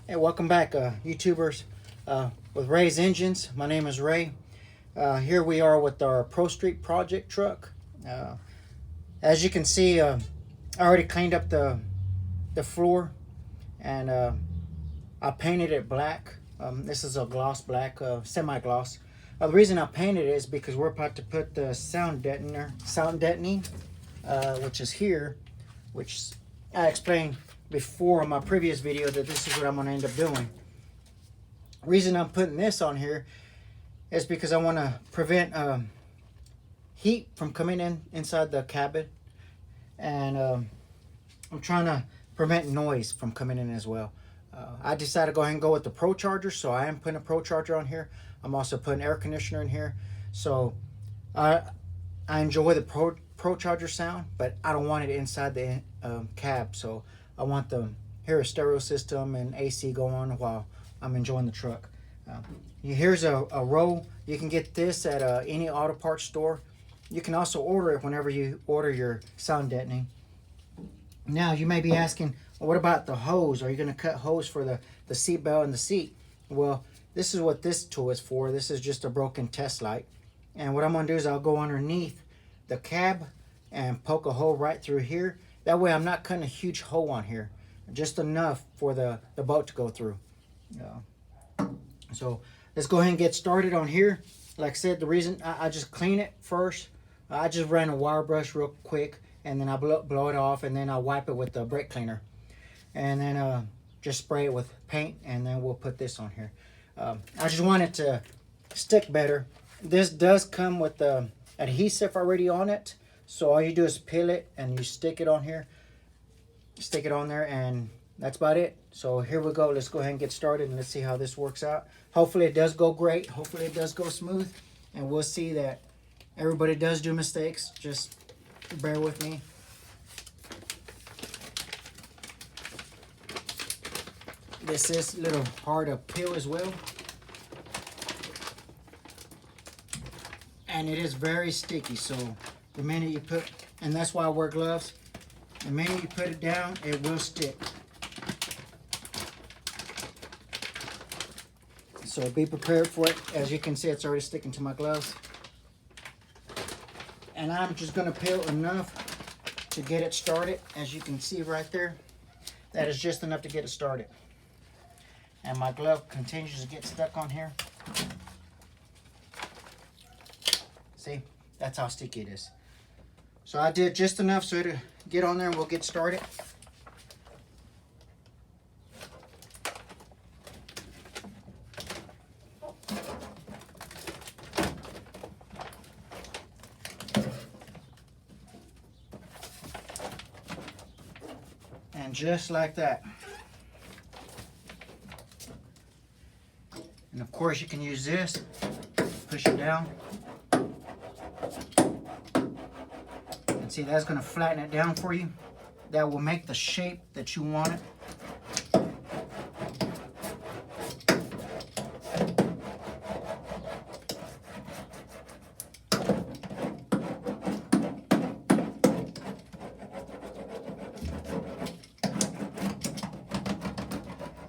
Hey, welcome back, YouTubers, with Ray's Engines. My name is Ray. Here we are with our Pro Street Project truck. Uh, as you can see, I already cleaned up the floor, and I painted it black. This is a gloss black, semi-gloss. The reason I painted it is because we're about to put the sound deadening, which is here, which I explained before in my previous video that this is what I'm going to end up doing. Reason I'm putting this on here is because I want to prevent heat from coming inside the cabin, and I'm trying to prevent noise from coming in as well. I decided to go ahead and go with the Procharger, so I am putting a Procharger on here. I'm also putting air conditioner in here, so I enjoy the Procharger sound, but I don't want it inside the cab, so I want the a stereo system and AC going while I'm enjoying the truck. Here's a row. You can get this at any auto parts store. You can also order it whenever you order your sound deadening. Now you may be asking, well, what about the hose? Are you going to cut hose for the seat belt and the seat? Well, this is what this tool is for. This is just a broken test light. And what I'm going to do is I'll go underneath the cab and poke a hole right through here. That way I'm not cutting a huge hole on here. Just enough for the boat to go through. So let's go ahead and get started on here. Like I said, the reason I just clean it first. I just ran a wire brush real quick, and then I blow it off, and then I wipe it with the brake cleaner. And then just spray it with paint, and then we'll put this on here. I just want it to stick better. This does come with the adhesive already on it, so all you do is peel it and you stick it on here. Stick it on there, and that's about it. So here we go. Let's go ahead and get started, and let's see how this works out. Hopefully it does go great. Hopefully it does go smooth, and we'll see that everybody does do mistakes. Just bear with me. This is a little hard to peel as well, and it is very sticky. So the minute you put, and that's why I wear gloves, the minute you put it down, it will stick. So be prepared for it. As you can see, it's already sticking to my gloves. And I'm just going to peel enough to get it started. As you can see right there, that is just enough to get it started. And my glove continues to get stuck on here. See, that's how sticky it is. So I did just enough so to get on there, and we'll get started. And just like that. And of course you can use this, push it down. And see, that's going to flatten it down for you. That will make the shape that you want it.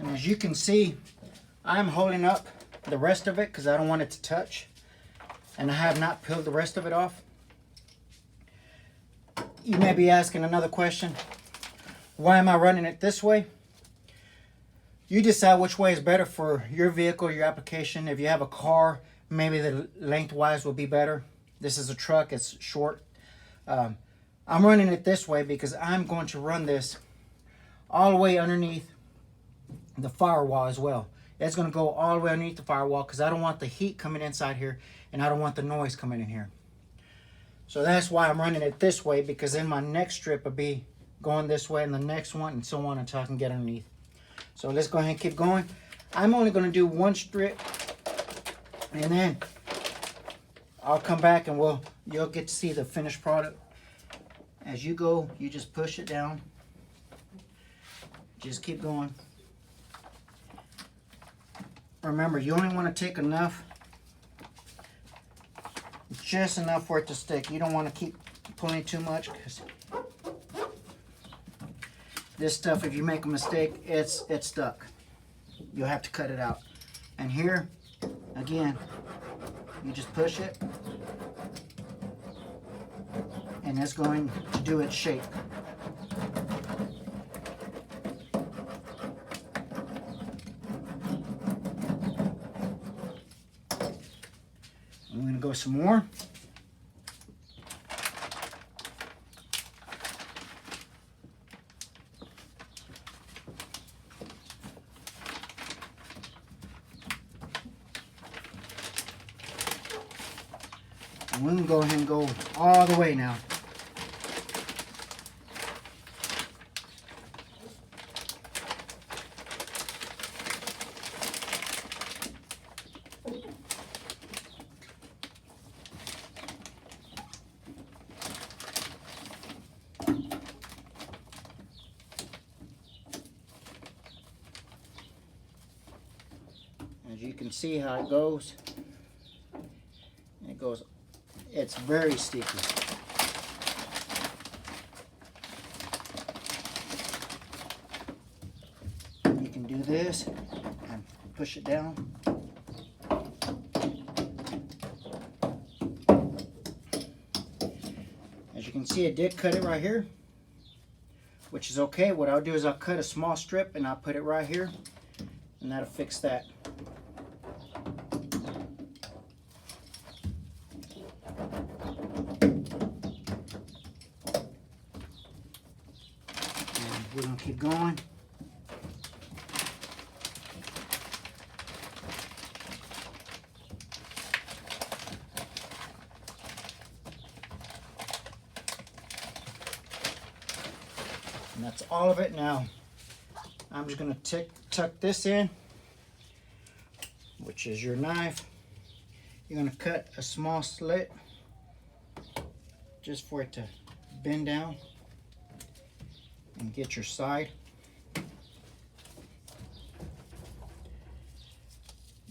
And as you can see, I'm holding up the rest of it because I don't want it to touch. And I have not peeled the rest of it off. You may be asking another question. Why am I running it this way? You decide which way is better for your vehicle, your application. If you have a car, maybe the lengthwise will be better. This is a truck, it's short. I'm running it this way because I'm going to run this all the way underneath the firewall as well. It's going to go all the way underneath the firewall because I don't want the heat coming inside here, and I don't want the noise coming in here. So that's why I'm running it this way, because then my next strip will be going this way, and the next one, and so on, until I can get underneath. So let's go ahead and keep going. I'm only going to do one strip, and then I'll come back and you'll get to see the finished product. As you go, you just push it down. Just keep going. Remember, you only want to take enough, just enough for it to stick. You don't want to keep pulling too much, because this stuff, if you make a mistake, it's stuck. you'll have to cut it out. And here, again, you just push it, and it's going to do its shape. I'm going to go some more. And we can go ahead and go all the way now. As you can see how it goes. It's very sticky. You can do this and push it down. As you can see, it did cut it right here, which is okay. What I'll do is I'll cut a small strip and I'll put it right here, and that'll fix that. We're going to keep going. And that's all of it now. I'm just going to tuck this in, which is your knife. You're going to cut a small slit just for it to bend down and get your side.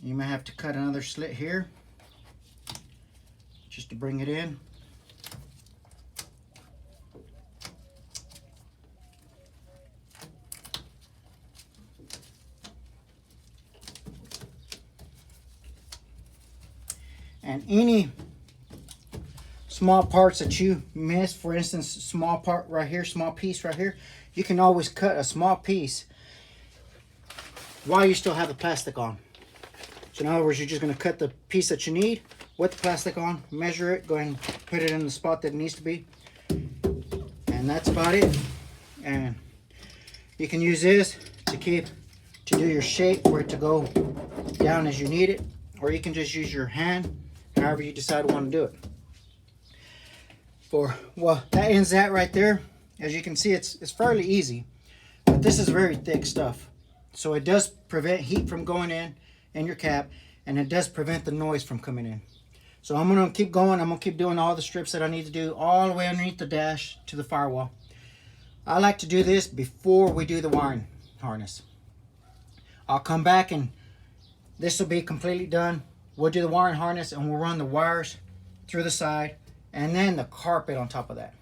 You may have to cut another slit here just to bring it in. And any small parts that you miss, for instance, small part right here, small piece right here, you can always cut a small piece while you still have the plastic on. So in other words, you're just going to cut the piece that you need with the plastic on, measure it, go ahead and put it in the spot that it needs to be, and that's about it. And you can use this to do your shape, for it to go down as you need it, or you can just use your hand, however you decide to want to do it. Well, that ends that right there. As you can see, it's fairly easy, but this is very thick stuff, so it does prevent heat from going in your cap, and it does prevent the noise from coming in. So I'm going to keep going. I'm going to keep doing all the strips that I need to do all the way underneath the dash to the firewall. I like to do this before we do the wiring harness. I'll come back and this will be completely done. We'll do the wiring harness and we'll run the wires through the side and then the carpet on top of that.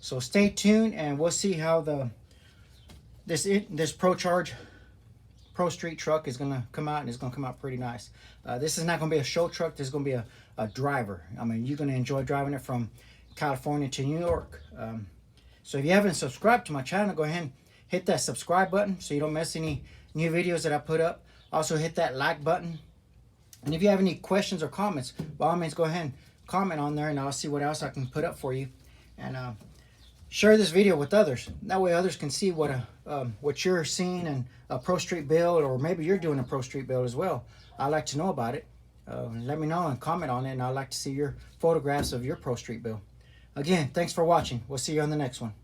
So stay tuned and we'll see how this Procharged Pro Street truck is going to come out, and it's going to come out pretty nice. This is not going to be a show truck. This is going to be a driver. I mean, you're going to enjoy driving it from California to New York. So if you haven't subscribed to my channel, go ahead and hit that subscribe button so you don't miss any new videos that I put up. Also hit that like button. And if you have any questions or comments, by all means go ahead and comment on there, and I'll see what else I can put up for you. And share this video with others. That way others can see what you're seeing in a Pro Street build, or maybe you're doing a Pro Street build as well. I'd like to know about it. Let me know and comment on it, and I'd like to see your photographs of your Pro Street build. Again, thanks for watching. We'll see you on the next one.